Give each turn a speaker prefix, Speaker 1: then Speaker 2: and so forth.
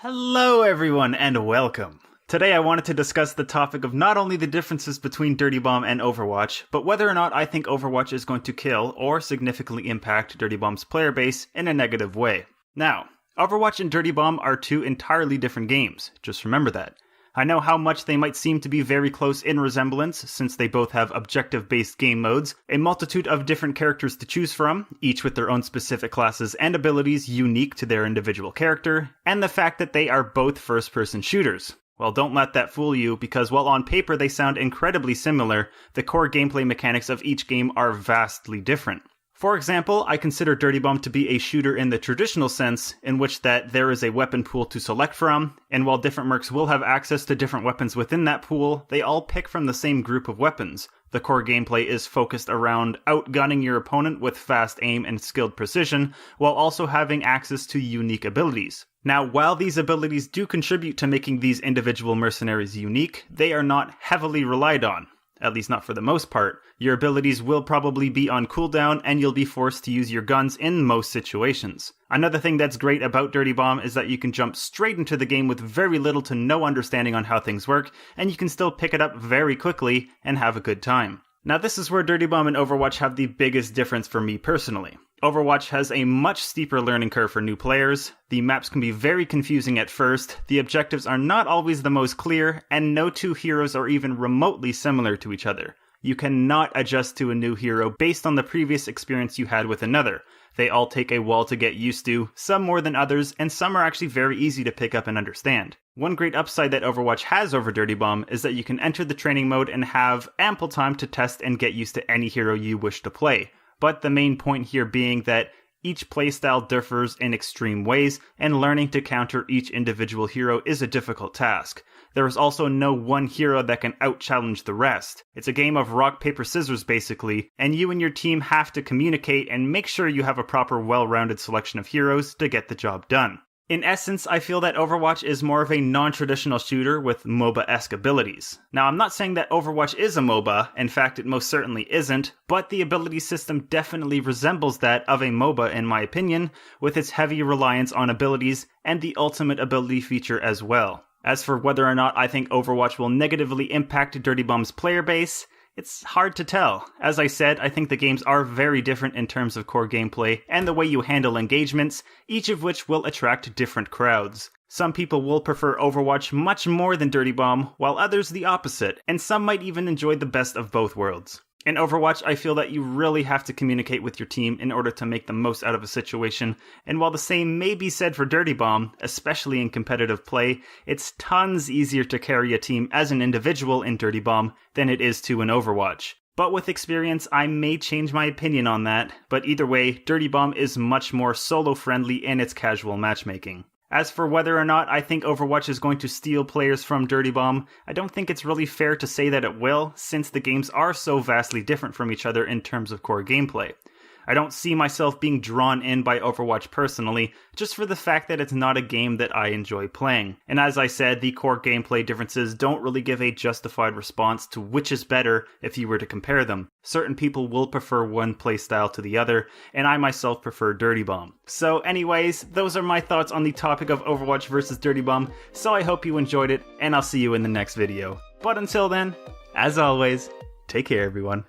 Speaker 1: Hello everyone and welcome. Today I wanted to discuss the topic of not only the differences between Dirty Bomb and Overwatch, but whether or not I think Overwatch is going to kill or significantly impact Dirty Bomb's player base in a negative way. Now, Overwatch and Dirty Bomb are two entirely different games, just remember that. I know how much they might seem to be very close in resemblance, since they both have objective-based game modes, a multitude of different characters to choose from, each with their own specific classes and abilities unique to their individual character, and the fact that they are both first-person shooters. Well, don't let that fool you, because while on paper they sound incredibly similar, the core gameplay mechanics of each game are vastly different. For example, I consider Dirty Bomb to be a shooter in the traditional sense, in which that there is a weapon pool to select from, and while different mercs will have access to different weapons within that pool, they all pick from the same group of weapons. The core gameplay is focused around outgunning your opponent with fast aim and skilled precision, while also having access to unique abilities. Now, while these abilities do contribute to making these individual mercenaries unique, they are not heavily relied on. At least not for the most part. Your abilities will probably be on cooldown, and you'll be forced to use your guns in most situations. Another thing that's great about Dirty Bomb is that you can jump straight into the game with very little to no understanding on how things work, and you can still pick it up very quickly and have a good time. Now this is where Dirty Bomb and Overwatch have the biggest difference for me personally. Overwatch has a much steeper learning curve for new players, the maps can be very confusing at first, the objectives are not always the most clear, and no two heroes are even remotely similar to each other. You cannot adjust to a new hero based on the previous experience you had with another. They all take a while to get used to, some more than others, and some are actually very easy to pick up and understand. One great upside that Overwatch has over Dirty Bomb is that you can enter the training mode and have ample time to test and get used to any hero you wish to play. But the main point here being that each playstyle differs in extreme ways, and learning to counter each individual hero is a difficult task. There is also no one hero that can out-challenge the rest. It's a game of rock, paper, scissors basically, and you and your team have to communicate and make sure you have a proper well-rounded selection of heroes to get the job done. In essence, I feel that Overwatch is more of a non-traditional shooter with MOBA-esque abilities. Now, I'm not saying that Overwatch is a MOBA, in fact it most certainly isn't, but the ability system definitely resembles that of a MOBA in my opinion, with its heavy reliance on abilities and the ultimate ability feature as well. As for whether or not I think Overwatch will negatively impact Dirty Bomb's player base, it's hard to tell. As I said, I think the games are very different in terms of core gameplay and the way you handle engagements, each of which will attract different crowds. Some people will prefer Overwatch much more than Dirty Bomb, while others the opposite, and some might even enjoy the best of both worlds. In Overwatch, I feel that you really have to communicate with your team in order to make the most out of a situation, and while the same may be said for Dirty Bomb, especially in competitive play, it's tons easier to carry a team as an individual in Dirty Bomb than it is to in Overwatch. But with experience, I may change my opinion on that, but either way, Dirty Bomb is much more solo-friendly in its casual matchmaking. As for whether or not I think Overwatch is going to steal players from Dirty Bomb, I don't think it's really fair to say that it will, since the games are so vastly different from each other in terms of core gameplay. I don't see myself being drawn in by Overwatch personally, just for the fact that it's not a game that I enjoy playing. And as I said, the core gameplay differences don't really give a justified response to which is better if you were to compare them. Certain people will prefer one playstyle to the other, and I myself prefer Dirty Bomb. So anyways, those are my thoughts on the topic of Overwatch versus Dirty Bomb, so I hope you enjoyed it, and I'll see you in the next video. But until then, as always, take care everyone.